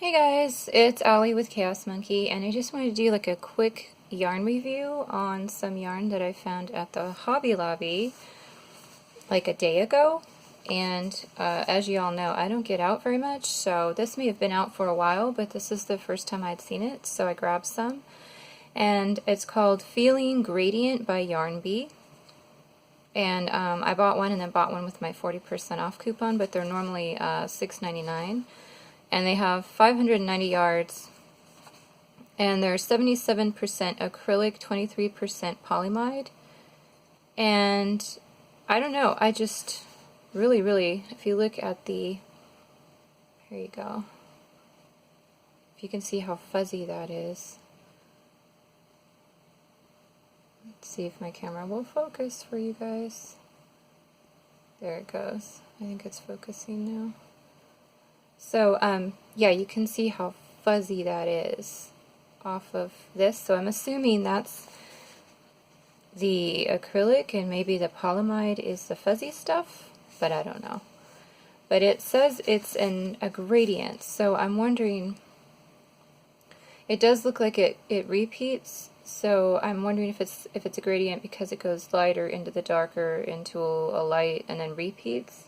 Hey guys, it's Allie with Chaos Monkey, and I just wanted to do like a quick yarn review on some yarn that I found at the Hobby Lobby like a day ago. And as you all know, I don't get out very much, so this may have been out for a while, but this is the first time I'd seen it, so I grabbed some. And it's called Feeling Gradient by Yarn Bee. And I bought one and then bought one with my 40% off coupon, but they're normally $6.99. And they have 590 yards, and they're 77% acrylic, 23% polyamide. And I don't know, I just really, if you look at the, here you go, if you can see how fuzzy that is. Let's see if my camera will focus for you guys. There it goes. I think it's focusing now. So, yeah, you can see how fuzzy that is off of this. So I'm assuming that's the acrylic and maybe the polyamide is the fuzzy stuff, but I don't know. But it says it's a gradient, so I'm wondering, it does look like it repeats, so I'm wondering if it's a gradient because it goes lighter into the darker, into a light, and then repeats.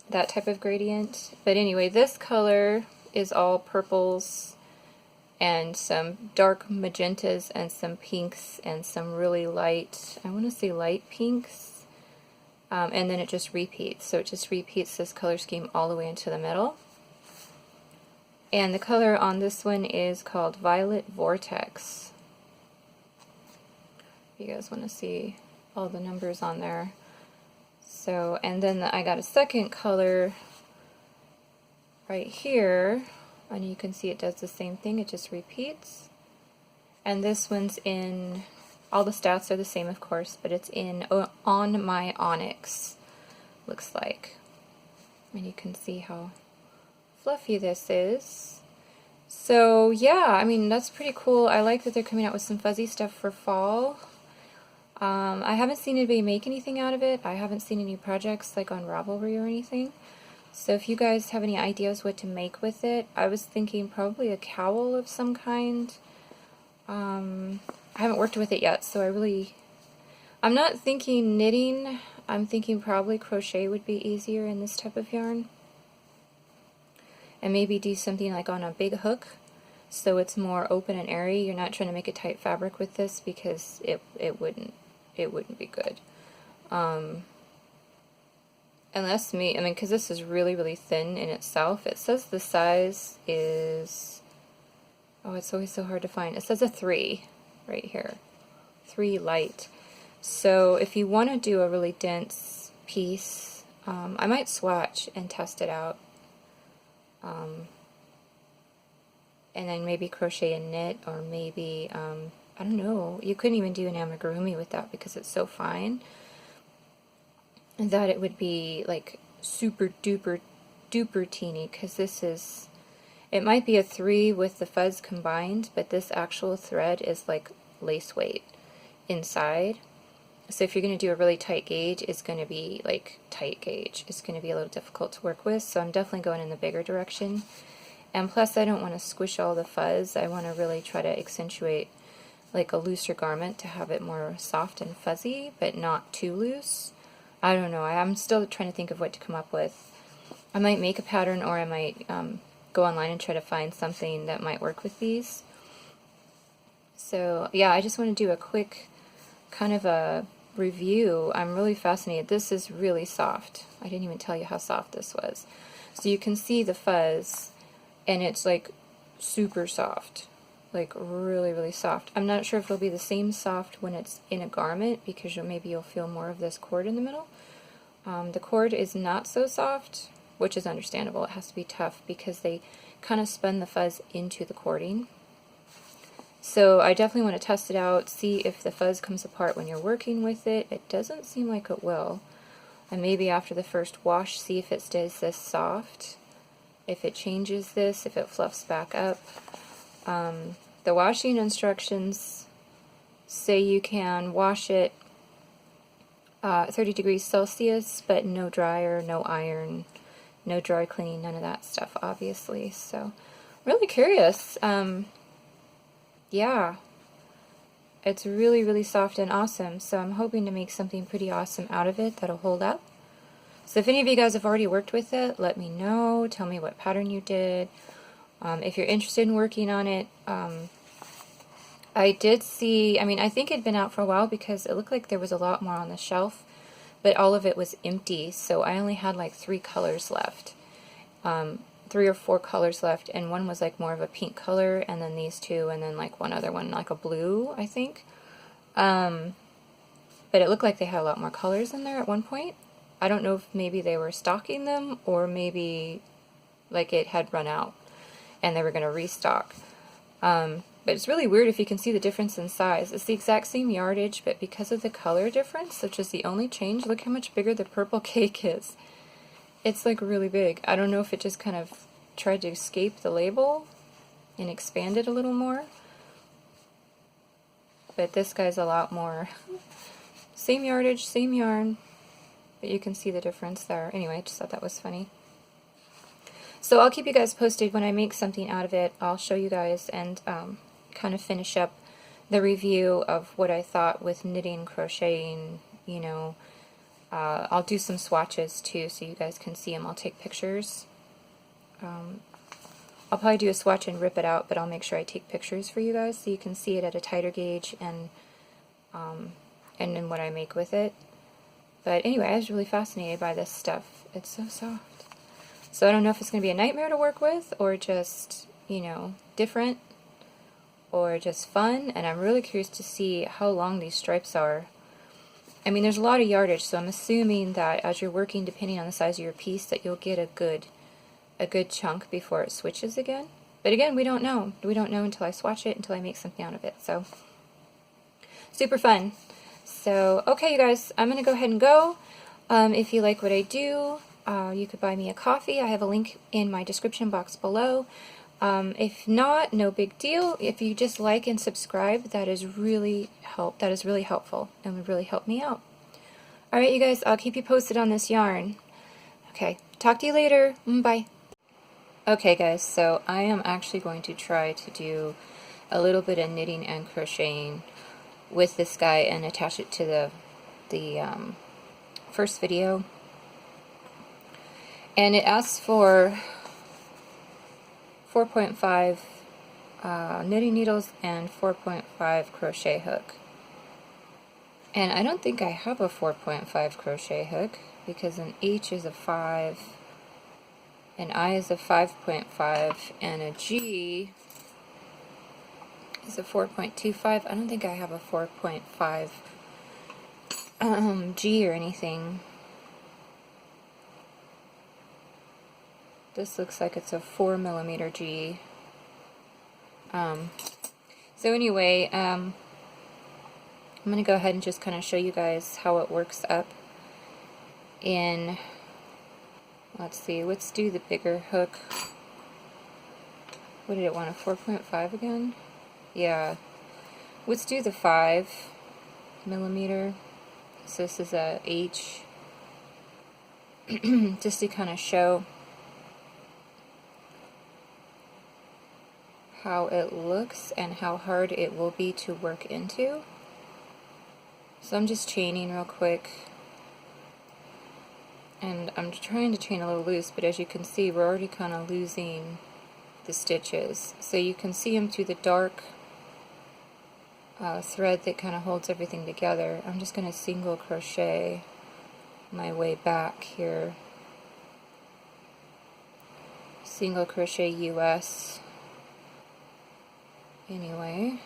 That type of gradient. But anyway, this color is all purples and some dark magentas and some pinks and some really light, I want to say light pinks, and then it just repeats. So it just repeats this color scheme all the way into the middle. And the color on this one is called Violet Vortex. If you guys want to see all the numbers on there. So, and then I got a second color right here, and you can see it does the same thing, it just repeats. And this one's in, all the stats are the same of course, but it's in On My Onyx, looks like. And you can see how fluffy this is. So yeah, I mean, that's pretty cool. I like that they're coming out with some fuzzy stuff for fall. I haven't seen anybody make anything out of it. I haven't seen any projects like on Ravelry or anything. So if you guys have any ideas what to make with it, I was thinking probably a cowl of some kind. I haven't worked with it yet, so I'm not thinking knitting. I'm thinking probably crochet would be easier in this type of yarn. And maybe do something like on a big hook, so it's more open and airy. You're not trying to make a tight fabric with this because it wouldn't be good. Unless I mean, because this is really thin in itself. It says the size is, oh, it's always so hard to find. It says a 3 right here, 3 light. So if you want to do a really dense piece, I might swatch and test it out. And then maybe crochet and knit, or maybe, I don't know, you couldn't even do an amigurumi with that because it's so fine that it would be like super duper teeny, because this is, it might be a 3 with the fuzz combined, but this actual thread is like lace weight inside. So if you're going to do a really tight gauge, it's going to be like tight gauge. It's going to be a little difficult to work with, so I'm definitely going in the bigger direction. And plus I don't want to squish all the fuzz. I want to really try to accentuate like a looser garment to have it more soft and fuzzy, but not too loose. I don't know. I'm still trying to think of what to come up with. I might make a pattern, or I might go online and try to find something that might work with these. So yeah, I just want to do a quick kind of a review. I'm really fascinated. This is really soft. I didn't even tell you how soft this was. So you can see the fuzz, and it's like super soft, like really soft. I'm not sure if it'll be the same soft when it's in a garment, because maybe you'll feel more of this cord in the middle. The cord is not so soft, which is understandable. It has to be tough because they kind of spun the fuzz into the cording. So I definitely want to test it out, see if the fuzz comes apart when you're working with it. It doesn't seem like it will. And maybe after the first wash, see if it stays this soft. If it changes this, if it fluffs back up. The washing instructions say you can wash it 30 degrees Celsius, but no dryer, no iron, No dry cleaning, none of that stuff, obviously. So, really curious. Yeah, it's really, really soft and awesome. So I'm hoping to make something pretty awesome out of it that'll hold up. So if any of you guys have already worked with it, let me know. Tell me what pattern you did. If you're interested in working on it, I did see, I mean, I think it'd been out for a while because it looked like there was a lot more on the shelf, but all of it was empty, so I only had like 3 colors left. 3 or 4 colors left, and one was like more of a pink color, and then these 2, and then like one other one, like a blue, I think. But it looked like they had a lot more colors in there at one point. I don't know if maybe they were stocking them, or maybe like it had run out and they were going to restock. But it's really weird if you can see the difference in size. It's the exact same yardage, but because of the color difference, which is the only change, look how much bigger the purple cake is. It's like really big. I don't know if it just kind of tried to escape the label and expand it a little more. But this guy's a lot more. Same yardage, same yarn, but you can see the difference there. Anyway, I just thought that was funny. So I'll keep you guys posted when I make something out of it. I'll show you guys and kind of finish up the review of what I thought with knitting, crocheting, you know. I'll do some swatches too so you guys can see them. I'll take pictures. I'll probably do a swatch and rip it out, but I'll make sure I take pictures for you guys so you can see it at a tighter gauge and then what I make with it. But anyway, I was really fascinated by this stuff. It's so soft. So I don't know if it's going to be a nightmare to work with or just, you know, different or just fun. And I'm really curious to see how long these stripes are. I mean, there's a lot of yardage, so I'm assuming that as you're working, depending on the size of your piece, that you'll get a good chunk before it switches again. But again, we don't know. We don't know until I swatch it, until I make something out of it. So, super fun. So, okay, you guys, I'm going to go ahead and go. If you like what I do, you could buy me a coffee. I have a link in my description box below. If not, no big deal. If you just like and subscribe, that is really helpful and would really help me out. Alright, you guys, I'll keep you posted on this yarn. Okay, talk to you later. Bye. Okay, guys, so I am actually going to try to do a little bit of knitting and crocheting with this guy and attach it to the first video. And it asks for 4.5 knitting needles and 4.5 crochet hook. And I don't think I have a 4.5 crochet hook because an H is a 5, an I is a 5.5, and a G is a 4.25. I don't think I have a 4.5 G or anything. This looks like it's a 4mm G. So anyway, I'm going to go ahead and just kind of show you guys how it works up in, let's see, let's do the bigger hook. What did it want, a 4.5 again? Yeah. Let's do the 5mm. So this is a H. Just to kind of show how it looks and how hard it will be to work into. So I'm just chaining real quick, and I'm trying to chain a little loose, but as you can see, we're already kind of losing the stitches. So you can see them through the dark thread that kind of holds everything together. I'm just going to single crochet my way back here. Single crochet US. Anyway,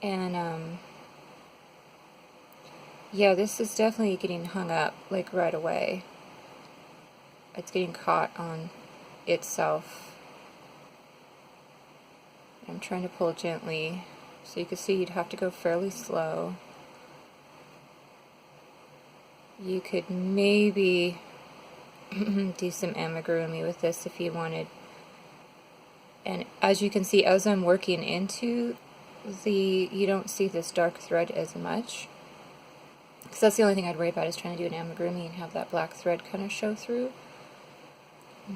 and yeah, this is definitely getting hung up like right away. It's getting caught on itself. I'm trying to pull gently, so you can see you'd have to go fairly slow. You could maybe do some amigurumi with this if you wanted. And as you can see, as I'm working into you don't see this dark thread as much. Because that's the only thing I'd worry about, is trying to do an amigurumi and have that black thread kind of show through.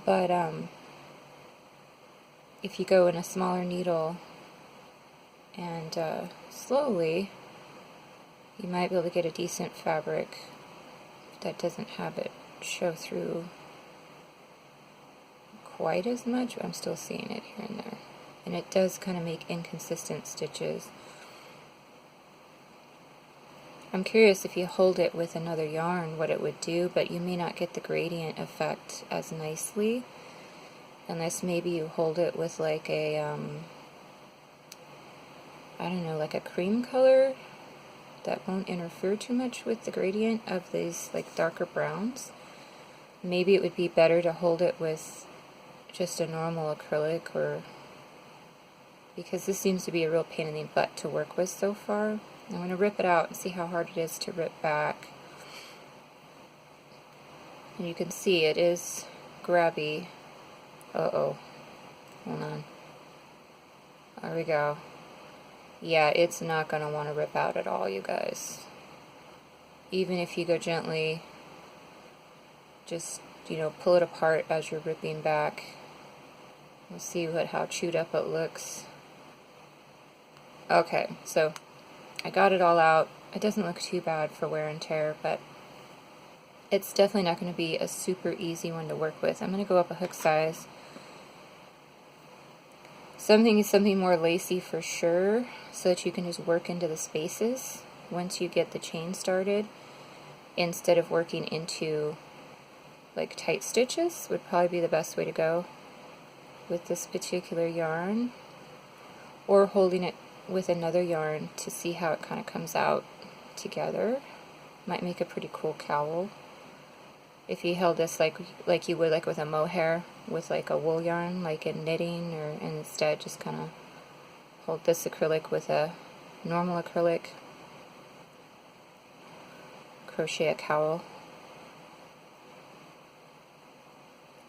But if you go in a smaller needle and slowly, you might be able to get a decent fabric that doesn't have it show through quite as much. I'm still seeing it here and there. And it does kind of make inconsistent stitches. I'm curious if you hold it with another yarn what it would do, but you may not get the gradient effect as nicely unless maybe you hold it with like a, I don't know, like a cream color that won't interfere too much with the gradient of these like darker browns. Maybe it would be better to hold it with just a normal acrylic, or because this seems to be a real pain in the butt to work with so far. I'm going to rip it out and see how hard it is to rip back. And you can see it is grabby. Uh-oh. Hold on. There we go. Yeah, it's not going to want to rip out at all, you guys. Even if you go gently, just, you know, pull it apart as you're ripping back. We'll see how chewed up it looks. Okay, so I got it all out. It doesn't look too bad for wear and tear, but it's definitely not going to be a super easy one to work with. I'm going to go up a hook size. Something more lacy for sure, so that you can just work into the spaces once you get the chain started, instead of working into like tight stitches would probably be the best way to go with this particular yarn, or holding it with another yarn to see how it kind of comes out together. Might make a pretty cool cowl if you held this like you would like with a mohair with like a wool yarn, like in knitting, or instead just kind of hold this acrylic with a normal acrylic, crochet a cowl.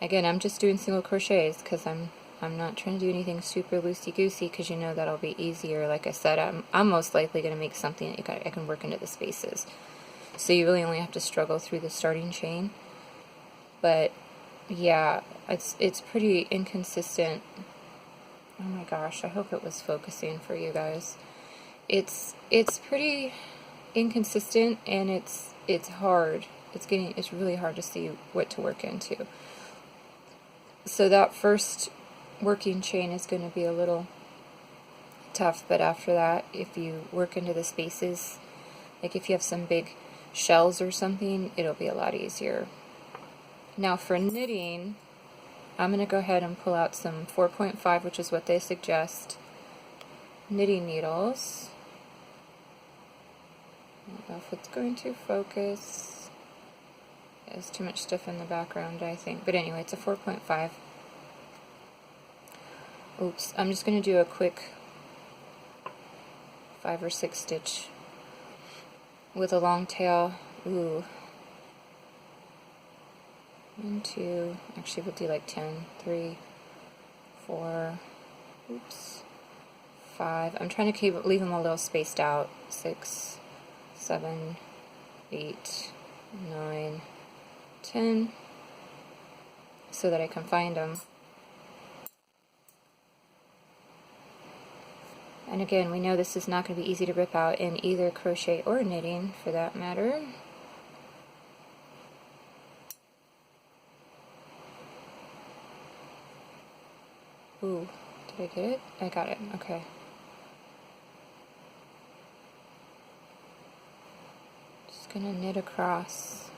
Again, I'm just doing single crochets because I'm not trying to do anything super loosey-goosey, because you know that'll be easier. Like I said, I'm most likely going to make something that I can work into the spaces. So you really only have to struggle through the starting chain. But yeah, it's pretty inconsistent. Oh my gosh, I hope it was focusing for you guys. It's pretty inconsistent, and it's hard. It's really hard to see what to work into. So that first working chain is going to be a little tough, but after that, if you work into the spaces, like if you have some big shells or something, it'll be a lot easier. Now for knitting, I'm going to go ahead and pull out some 4.5, which is what they suggest, knitting needles. I don't know if it's going to focus. There's too much stuff in the background, I think. But anyway, it's a 4.5. Oops, I'm just going to do a quick 5 or 6 stitch with a long tail. Ooh. 1, 2, actually we'll do like 10, 3, 4, oops, 5. I'm trying to leave them a little spaced out. 6, 7, 8, 9, 10, so that I can find them. And again, we know this is not going to be easy to rip out in either crochet or knitting, for that matter. Ooh, did I get it? I got it, okay. Just gonna knit across,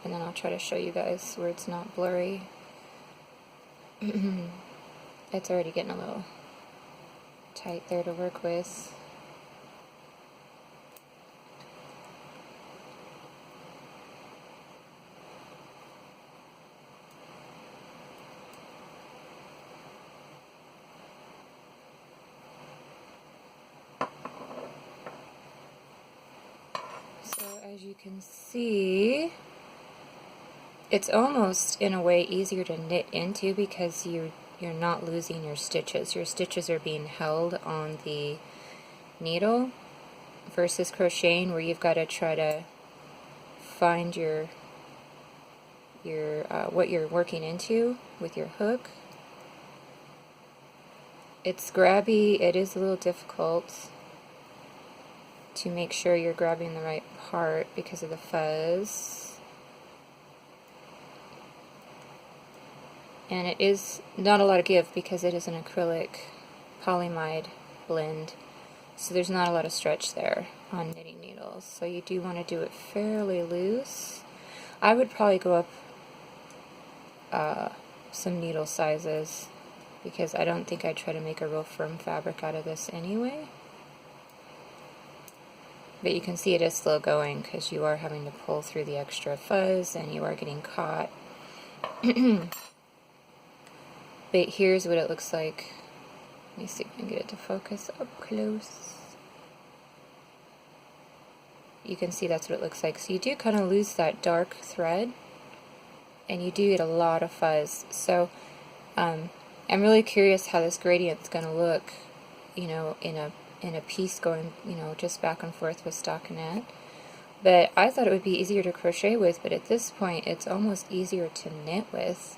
and then I'll try to show you guys where it's not blurry. It's already getting a little tight there to work with. So as you can see, it's almost in a way easier to knit into, because you're not losing your stitches. Your stitches are being held on the needle, versus crocheting where you've got to try to find your what you're working into with your hook. It's grabby, it is a little difficult to make sure you're grabbing the right part because of the fuzz. And it is not a lot of give because it is an acrylic polyamide blend, so there's not a lot of stretch there on knitting needles. So you do want to do it fairly loose. I would probably go up some needle sizes, because I don't think I'd try to make a real firm fabric out of this anyway. But you can see it is slow going because you are having to pull through the extra fuzz and you are getting caught. But here's what it looks like. Let me see if I can get it to focus up close. You can see that's what it looks like. So you do kind of lose that dark thread, and you do get a lot of fuzz. So I'm really curious how this gradient's going to look, you know, in a piece going, you know, just back and forth with stockinette. But I thought it would be easier to crochet with, but at this point it's almost easier to knit with,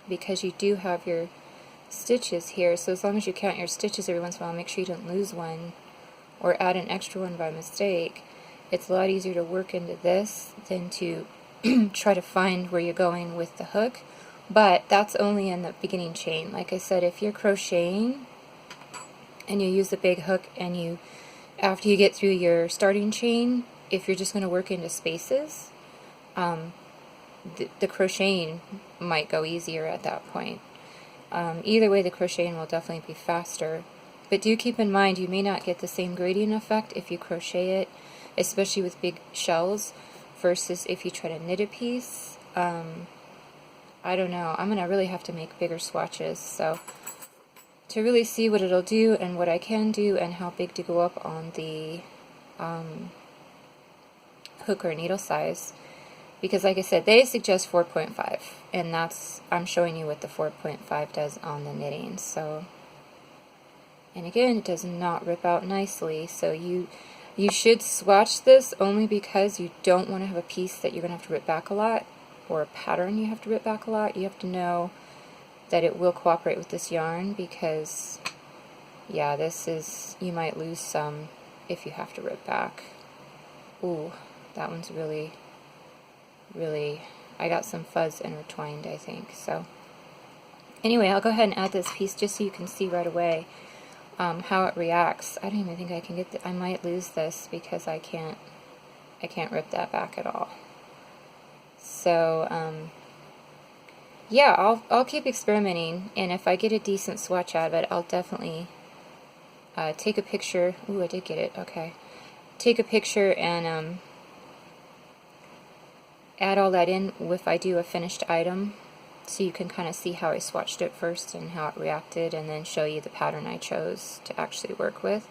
because you do have your stitches here. So as long as you count your stitches every once in a while, make sure you don't lose one or add an extra one by mistake. It's a lot easier to work into this than to try to find where you're going with the hook. But that's only in the beginning chain. Like I said, if you're crocheting and you use the big hook and you, after you get through your starting chain, if you're just going to work into spaces, the crocheting might go easier at that point. Either way, the crocheting will definitely be faster. But do keep in mind, you may not get the same gradient effect if you crochet it, especially with big shells, versus if you try to knit a piece. I don't know. I'm going to really have to make bigger swatches, so to really see what it'll do and what I can do and how big to go up on the hook or needle size. Because like I said, they suggest 4.5, and that's, I'm showing you what the 4.5 does on the knitting. So, and again, it does not rip out nicely, so you should swatch this only because you don't want to have a piece that you're going to have to rip back a lot, or a pattern you have to rip back a lot. You have to know that it will cooperate with this yarn, because yeah, this is, you might lose some if you have to rip back. Ooh, that one's really, I got some fuzz intertwined, I think. So anyway, I'll go ahead and add this piece just so you can see right away how it reacts. I don't even think I can get I might lose this because I can't rip that back at all. So yeah, I'll keep experimenting, and if I get a decent swatch out of it, I'll definitely take a picture. Ooh, I did get it. Okay, take a picture and add all that in if I do a finished item, so you can kind of see how I swatched it first and how it reacted, and then show you the pattern I chose to actually work with.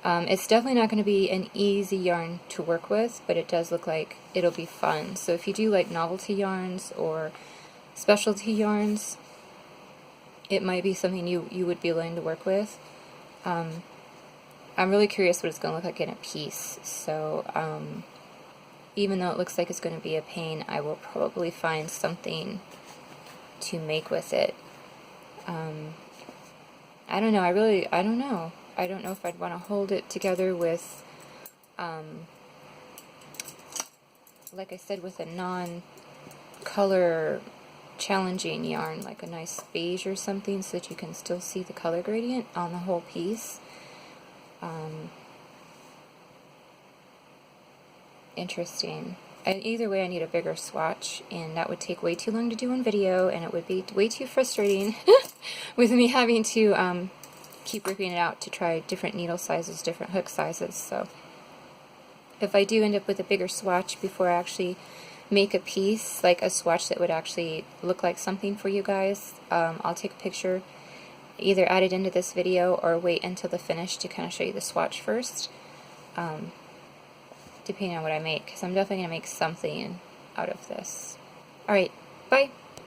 It's definitely not going to be an easy yarn to work with, but it does look like it'll be fun. So if you do like novelty yarns or specialty yarns, it might be something you would be willing to work with. I'm really curious what it's going to look like in a piece. So even though it looks like it's going to be a pain, I will probably find something to make with it. I don't know. I don't know. I don't know if I'd want to hold it together with, like I said, with a non-color challenging yarn, like a nice beige or something, so that you can still see the color gradient on the whole piece. Interesting. And either way, I need a bigger swatch, and that would take way too long to do on video, and it would be way too frustrating with me having to keep ripping it out to try different needle sizes, different hook sizes. So if I do end up with a bigger swatch before I actually make a piece, like a swatch that would actually look like something for you guys, I'll take a picture, either add it into this video or wait until the finish to kind of show you the swatch first, depending on what I make, because I'm definitely going to make something out of this. Alright, bye!